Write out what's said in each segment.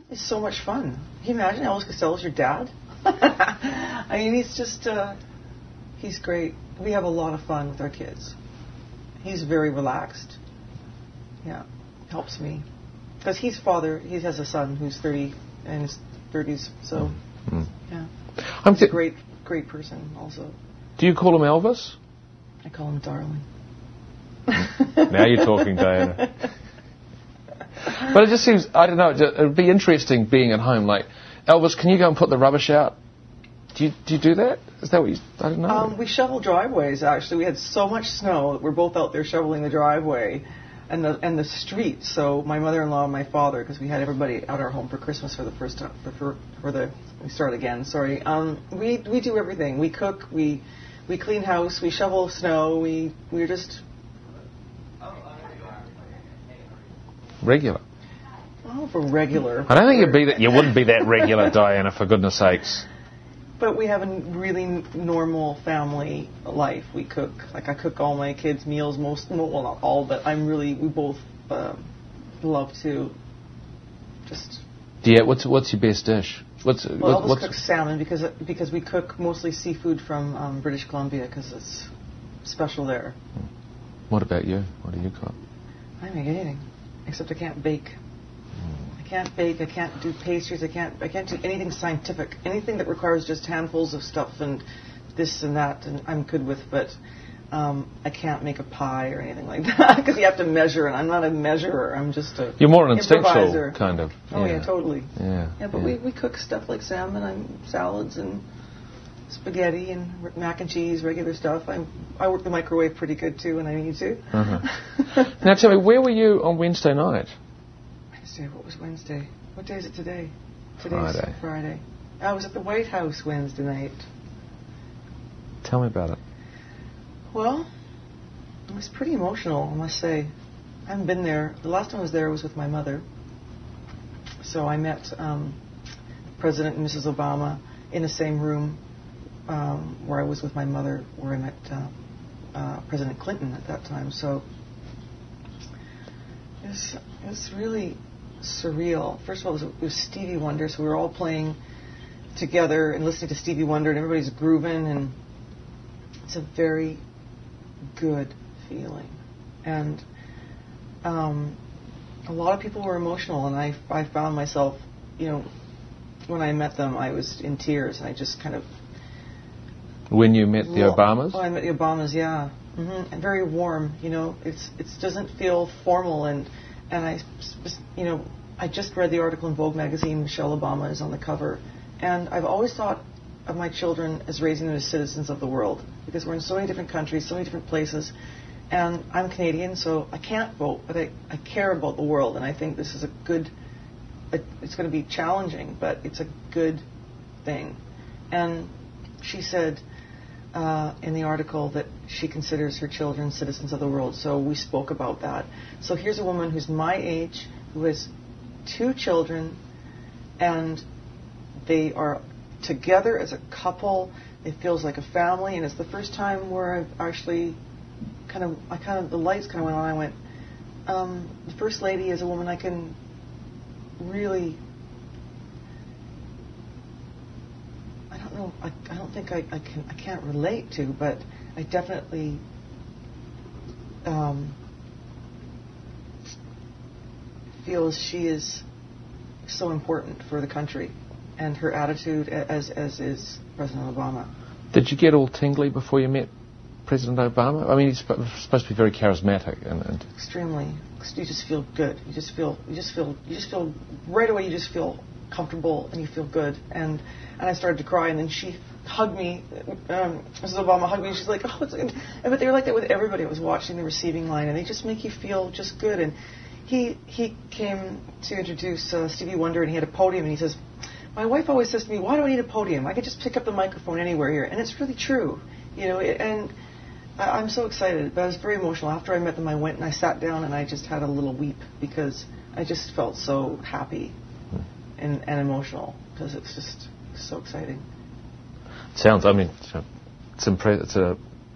It's so much fun. Can you imagine Elvis Costello's your dad? I mean, he's just, he's great. We have a lot of fun with our kids. He's very relaxed. Yeah, helps me. Because he has a son who's 30 in his 30s, so, yeah. He's a great person also. Do you call him Elvis? I call him darling. Now you're talking, Diana. But it just seems, I don't know, it would be interesting being at home. Like, Elvis, can you go and put the rubbish out? Do you do that? Is that what you, I don't know. We shovel driveways, actually. We had so much snow that we're both out there shoveling the driveway and the street. So my mother-in-law and my father, because we had everybody at our home for Christmas for the first time, we start again, sorry. We do everything. We cook, we clean house, we shovel snow, we're just... Regular. Oh, for regular. I don't think you wouldn't be that regular, Diana, for goodness sakes. But we have a really normal family life. We cook. Like, I cook all my kids' meals, well, not all, but we both love to just... Yeah, what's your best dish? Elvis cooks salmon because we cook mostly seafood from British Columbia because it's special there. What about you? What do you cook? I make anything, except I can't bake. I can't bake. I can't do pastries. I can't do anything scientific. Anything that requires just handfuls of stuff and this and that, and I'm good with. But I can't make a pie or anything like that because you have to measure, and I'm not a measurer. I'm just a You're more an instinctual improviser. kind of. Oh yeah, totally. Yeah. But we cook stuff like salmon and salads and spaghetti and mac and cheese, regular stuff. I work the microwave pretty good too when I need to. Now tell me, where were you on Wednesday night? Wednesday? What was Wednesday? What day is it today? Today's Friday. I was at the White House Wednesday night. Tell me about it. Well, it was pretty emotional, I must say. I haven't been there. The last time I was there was with my mother. So I met President and Mrs. Obama in the same room where I was with my mother, where I met President Clinton at that time. So it was really surreal. First of all, it was Stevie Wonder, so we were all playing together and listening to Stevie Wonder, and everybody's grooving, and it's a very good feeling. And a lot of people were emotional, and I found myself, when I met them, I was in tears, and I just kind of... When you met the Obamas? Oh, I met the Obamas, yeah. Mm-hmm. And very warm, it doesn't feel formal, and I just read the article in Vogue magazine. Michelle Obama is on the cover, and I've always thought of my children as raising them as citizens of the world, because we're in so many different countries, so many different places, and I'm Canadian, so I can't vote, but I care about the world, and I think this is a good, it's going to be challenging, but it's a good thing. And she said in the article that she considers her children citizens of the world, so we spoke about that. So here's a woman who's my age, who has 2 children, and they are together as a couple. It feels like a family, and it's the first time where I've actually the lights kind of went on. I went, the First Lady is a woman I can really, I don't know, I don't think I can't relate to, but I definitely feel she is so important for the country, and her attitude as is President Obama. Did you get all tingly before you met President Obama? I mean, he's supposed to be very charismatic and extremely. You just feel good. You just feel right away. You just feel comfortable and you feel good. And I started to cry, and then she hugged me. Mrs. Obama hugged me, and she's like, "Oh, it's good." But they were like that with everybody that was watching the receiving line, and they just make you feel just good. And he came to introduce Stevie Wonder, and he had a podium, and he says, "My wife always says to me, why do I need a podium? I could just pick up the microphone anywhere here." And it's really true, and I'm so excited. But I was very emotional. After I met them, I went and I sat down, and I just had a little weep because I just felt so happy and emotional, because it's just so exciting. Sounds, I mean, it's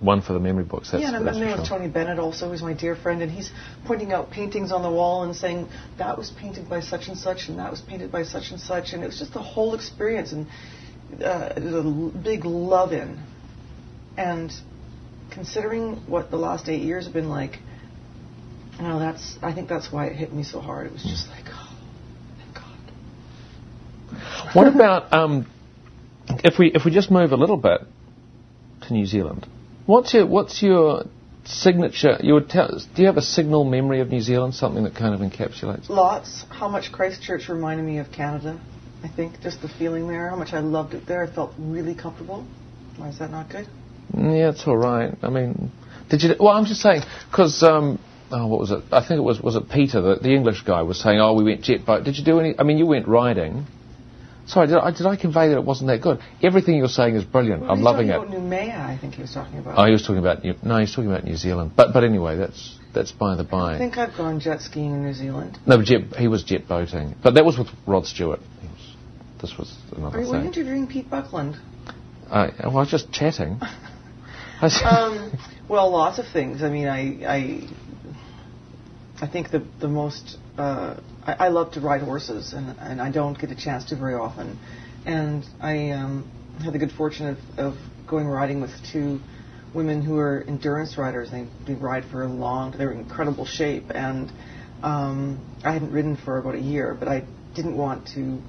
one for the memory books. That's, and I'm that's there for with sure. Tony Bennett also, who's my dear friend, and he's pointing out paintings on the wall and saying, that was painted by such and such, and that was painted by such and such, and it was just the whole experience, and it was a big love-in. And considering what the last 8 years have been like, you know, I think that's why it hit me so hard. It was just like, oh, thank God. What about if we just move a little bit to New Zealand? What's your signature? Do you have a signal memory of New Zealand? Something that kind of encapsulates? Lots. How much Christchurch reminded me of Canada. I think just the feeling there. How much I loved it there. I felt really comfortable. Why is that not good? Yeah, it's all right. I mean, did you? Well, I'm just saying because. What was it? I think it was it Peter, the English guy, was saying, we went jet boat. Did you do any? I mean, you went riding. Sorry, did I convey that it wasn't that good? Everything you're saying is brilliant. I'm loving it. About Noumea, I think he was talking about. Oh, he was talking about he was talking about New Zealand. But anyway, that's by the by. I think I've gone jet skiing in New Zealand. No, but he was jet boating. But that was with Rod Stewart. This was another thing. Were you interviewing Pete Buckland? I was just chatting. Well, lots of things. I mean, I think the most I love to ride horses, and I don't get a chance to very often. And I had the good fortune of going riding with two women who are endurance riders. They ride for they're in incredible shape. And I hadn't ridden for about a year, but I didn't want to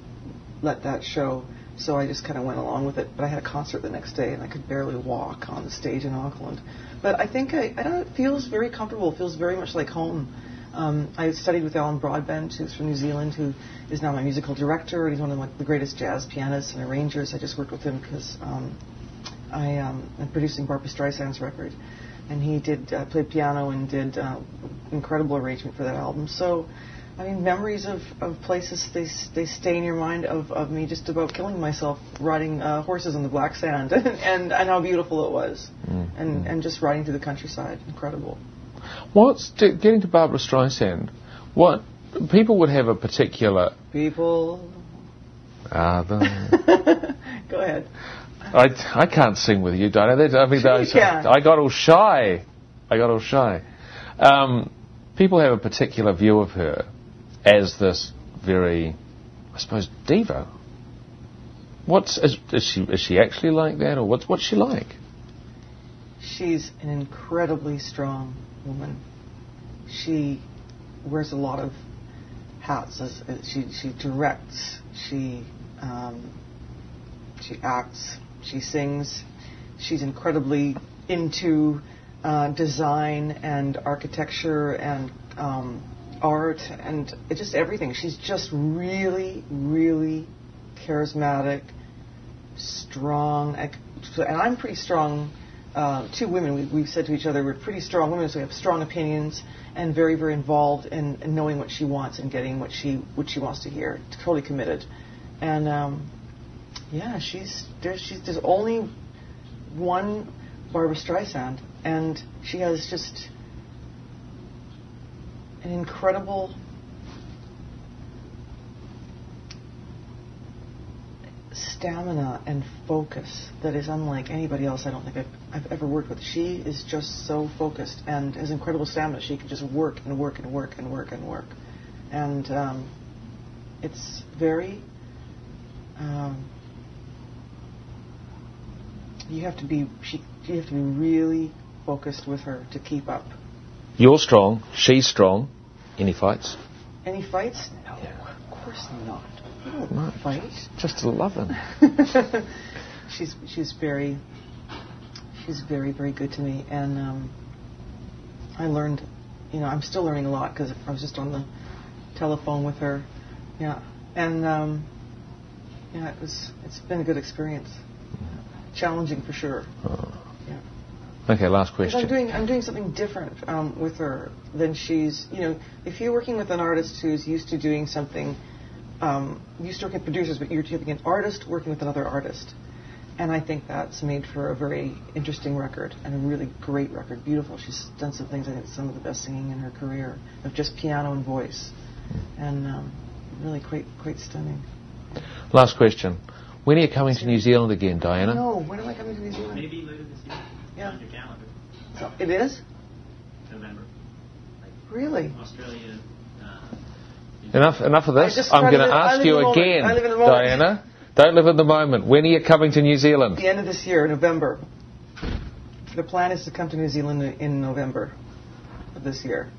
let that show, so I just kind of went along with it. But I had a concert the next day, and I could barely walk on the stage in Auckland. But I think I don't know. It feels very comfortable. It feels very much like home. I studied with Alan Broadbent, who's from New Zealand, who is now my musical director, and he's one of the greatest jazz pianists and arrangers. I just worked with him because I am producing Barbra Streisand's record, and he played piano and did incredible arrangement for that album. So, I mean, memories of places, they stay in your mind of me just about killing myself riding horses in the black sand, and how beautiful it was, and just riding through the countryside, incredible. Getting to Barbra Streisand, what people would have a particular... People... Go ahead. I can't sing with you, Diana. I got all shy. People have a particular view of her as this very, I suppose, diva. Is she actually like that, or what's she like? She's an incredibly strong woman. She wears a lot of hats. She directs. She acts. She sings. She's incredibly into design and architecture and art and just everything. She's just really, really charismatic, strong, and I'm pretty strong. Two women, we've said to each other, we're pretty strong women, so we have strong opinions and very, very involved in knowing what she wants and getting what she wants to hear. Totally committed. And there's only one Barbra Streisand, and she has just an incredible stamina and focus that is unlike anybody else I don't think I've ever worked with. She is just so focused and has incredible stamina. She can just work and work and work and work and work. And it's very... you have to be really focused with her to keep up. You're strong. She's strong. Any fights? Any fights? No, yeah. Of course not. We don't fight. Just loving. She's very, very good to me, and I learned, I'm still learning a lot because I was just on the telephone with her, and it's been a good experience, challenging for sure. Okay, last question. I'm doing something different with her than she's. If you're working with an artist who's used to doing something, used to working with producers, but you're taking an artist working with another artist, and I think that's made for a very interesting record and a really great record. Beautiful. She's done some things. I think some of the best singing in her career of just piano and voice, and really quite stunning. Last question. When are you coming to New Zealand again, Diana? No, when am I coming to New Zealand? Maybe later this year. Yeah. On your calendar. So it is? November. Really? Australia. Enough of this. I'm going to ask you again, I live in the moment. Diana. Don't live in the moment. When are you coming to New Zealand? The end of this year, November. The plan is to come to New Zealand in November of this year.